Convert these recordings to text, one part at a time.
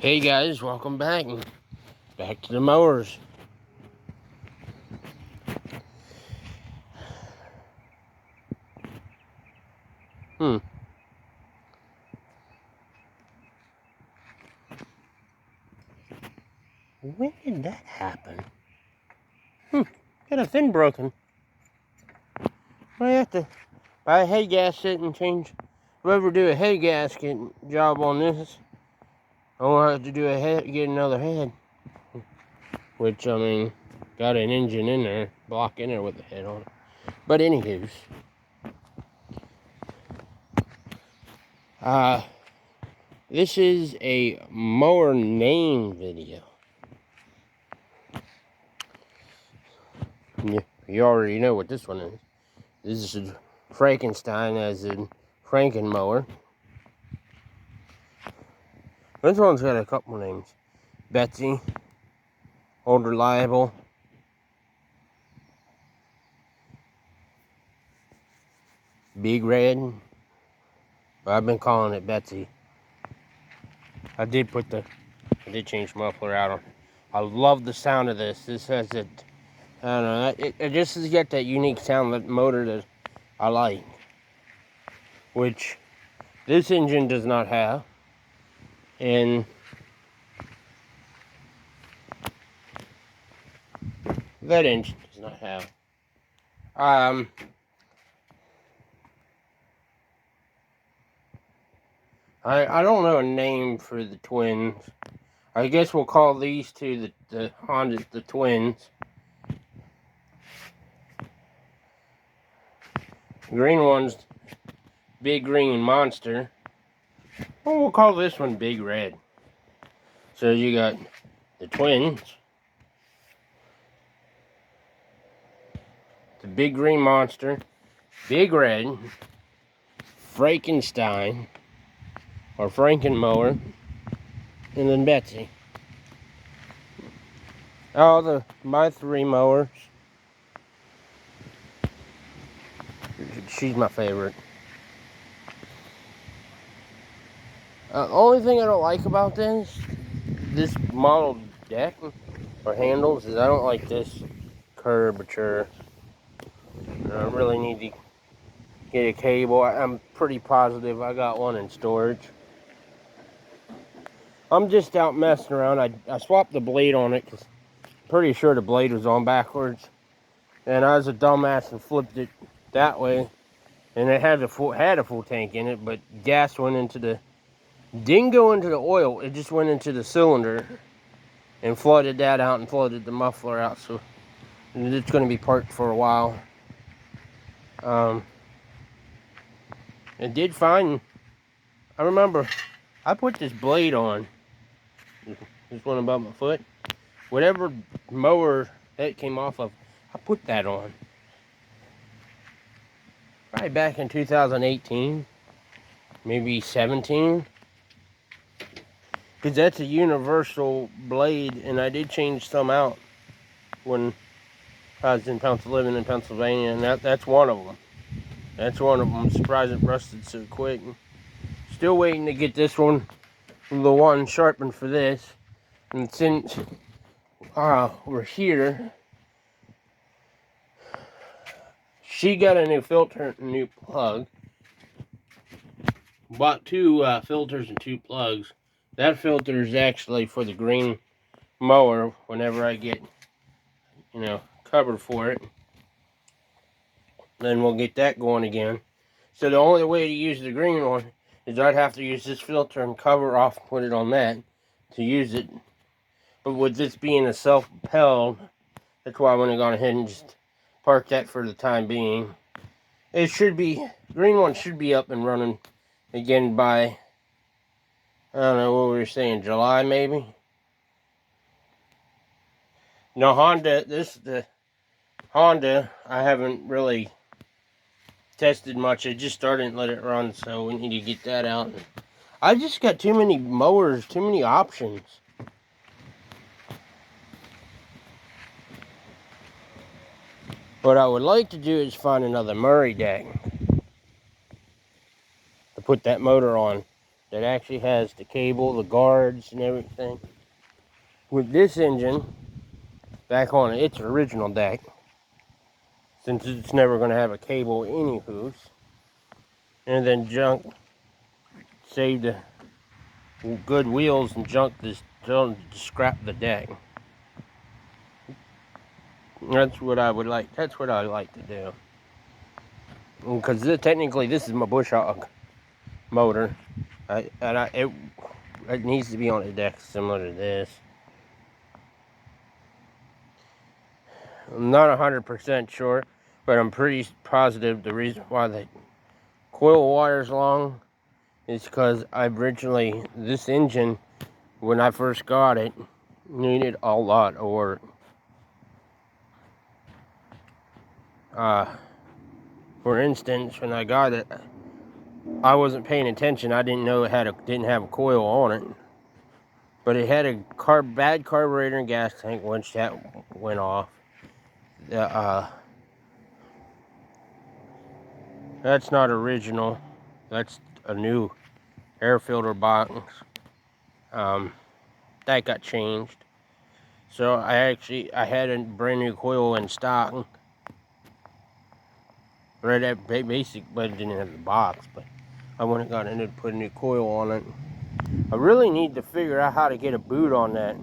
Hey guys, welcome back to the mowers. When did that happen? Got a thing broken. I have to buy a hay gasket and change. Whoever do a hay gasket job on this, I won't have to do get another head. Which I mean, got an engine in there, block in there with the head on it. But anywho's, this is a mower name video. You already know what this one is. This is Frankenstein, as in Frankenmower. This one's got a couple names. Betsy, Old Reliable, Big Red, but I've been calling it Betsy. I did change muffler out on. I love the sound of this. This has I don't know, it just has got that unique sound, that motor that I like, which this engine does not have, and that engine does not have. I don't know a name for the twins. I guess we'll call these two the Honda, the twins. Green one's Big Green Monster. Well, we'll call this one Big Red. So you got the twins, the Big Green Monster, Big Red, Frankenstein, or Frankenmower, and then Betsy. Oh, my three mowers. She's my favorite. Only thing I don't like about this model deck or handles is I don't like this curvature. I really need to get a cable. I'm pretty positive I got one in storage. I'm just out messing around. I swapped the blade on it because I'm pretty sure the blade was on backwards. And I was a dumbass and flipped it that way. And it had a full tank in it, but gas didn't go into the oil. It just went into the cylinder and flooded that out and flooded the muffler out. So it's going to be parked for a while. It did fine. I remember I put this blade on. This one above my foot. Whatever mower that came off of, I put that on. Probably back in 2018, maybe 17. Because that's a universal blade, and I did change some out when I was living in Pennsylvania, and that's one of them. That's one of them. I'm surprised it rusted so quick. Still waiting to get this one, the one sharpened for this. And since we're here, she got a new filter and a new plug. Bought two filters and two plugs. That filter is actually for the green mower whenever I get, covered for it. Then we'll get that going again. So the only way to use the green one is I'd have to use this filter and cover off and put it on that to use it. But with this being a self-propelled, that's why I went and gone ahead and just park that for the time being. Green one should be up and running again by, I don't know what we were saying, July maybe? No, the Honda, I haven't really tested much. I just started and let it run, so we need to get that out. I just got too many mowers, too many options. What I would like to do is find another Murray deck to put that motor on. that actually has the cable, the guards, and everything. With this engine back on its original deck, since it's never going to have a cable anywho's, and then junk saved the good wheels and junk this to scrap the deck. That's what I would like. That's what I like to do. Because technically, this is my bush hog motor, it needs to be on a deck similar to this. I'm not 100% sure, but I'm pretty positive the reason why the coil wire's long is because this engine, when I first got it, needed a lot of work. For instance, when I got it, I wasn't paying attention. I didn't know it didn't have a coil on it, but it had a bad carburetor and gas tank once that went off. That's not original. That's a new air filter box. That got changed. So I had a brand new coil in stock. Right at basic, but it didn't have the box. But I went and got in and put a new coil on it. I really need to figure out how to get a boot on that.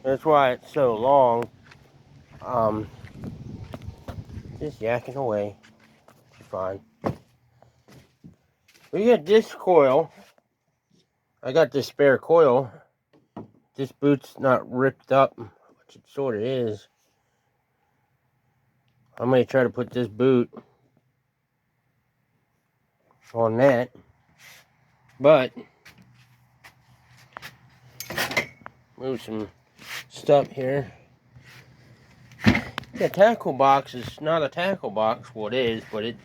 That's why it's so long. Just yakking away. It's fine. We got this coil. I got this spare coil. This boot's not ripped up, which it sort of is. I may try to put this boot on that, but move some stuff here. The tackle box is not a tackle box, well it is, but it's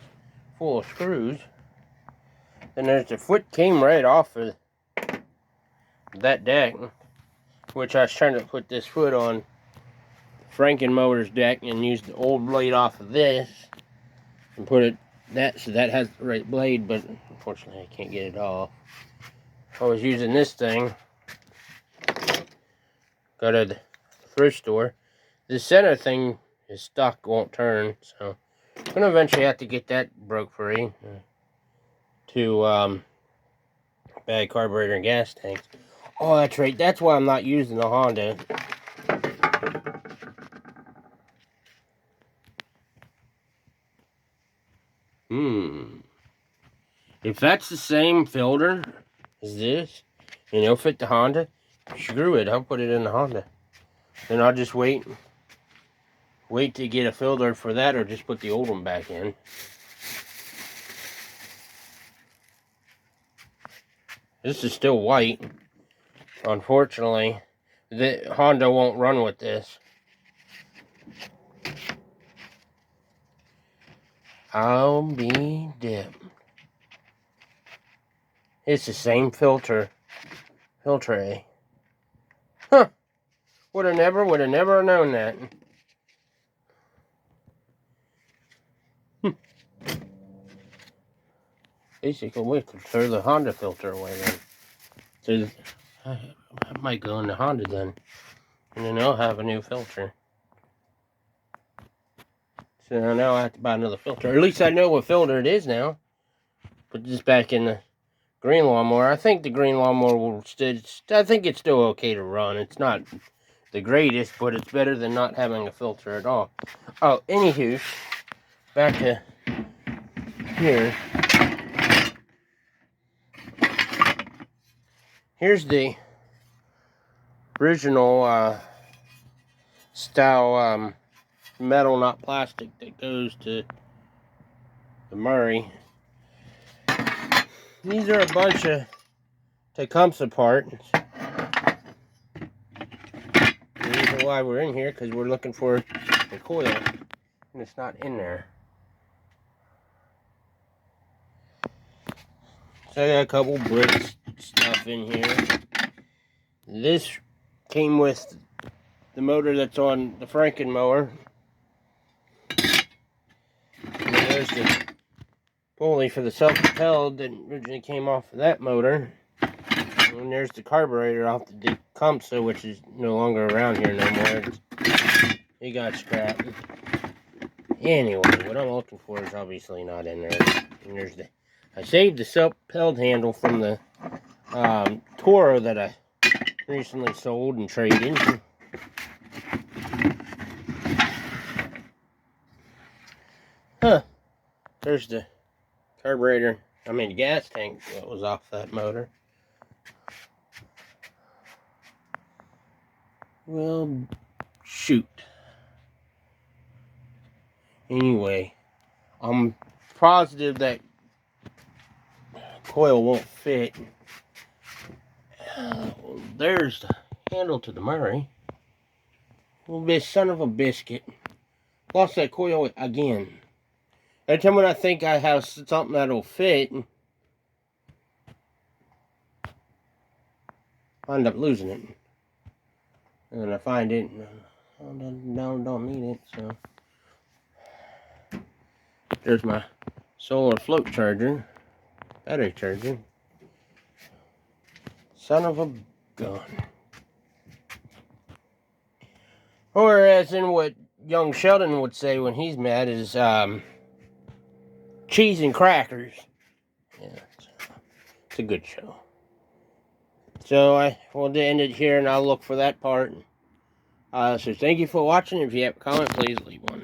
full of screws. And there's the foot came right off of that deck, which I was trying to put this foot on Frankenmotor's deck and use the old blade off of this and put it so that has the right blade, but unfortunately I can't get it off. I was using this thing, got at the thrift store. The center thing is stuck, won't turn, so I'm gonna eventually have to get that broke free to bad carburetor and gas tanks. Oh, that's right, that's why I'm not using the Honda. If that's the same filter as this, and it'll fit the Honda, screw it, I'll put it in the Honda. Then I'll just wait to get a filter for that, or just put the old one back in. This is still white. Unfortunately, the Honda won't run with this. I'll be damned. It's the same filter. Filtre. Huh. Would have never known that. Basically, we could throw the Honda filter away then. So I might go in the Honda then. And then I'll have a new filter. So now I have to buy another filter. Or at least I know what filter it is now. Put this back in the green lawnmower. I think the green lawnmower will I think it's still okay to run. It's not the greatest, but it's better than not having a filter at all. Oh, anywho, back to here. Here's the original style metal, not plastic, that goes to the Murray. These are a bunch of Tecumseh parts. The reason why we're in here, because we're looking for the coil, and it's not in there. So I got a couple bricks stuff in here. This came with the motor that's on the Frankenmower. And there's the pulley for the self-propelled that originally came off of that motor. And there's the carburetor off the Tecumseh, which is no longer around here no more. It got scrapped. Anyway, what I'm looking for is obviously not in there. And there's I saved the self-propelled handle from the Toro that I recently sold and traded. Huh. There's the carburetor. I mean, the gas tank that was off that motor. Well, shoot. Anyway, I'm positive that coil won't fit. There's the handle to the Murray. Little bit son of a biscuit. Lost that coil again. Every time when I think I have something that'll fit, I end up losing it. And then I find it, and I don't need it, so. There's my solar float charger, battery charger. Son of a gun. Or as in what young Sheldon would say when he's mad is, cheese and crackers. Yeah, it's a good show. So I will end it here, and I'll look for that part. So thank you for watching. If you have a comment, please leave one.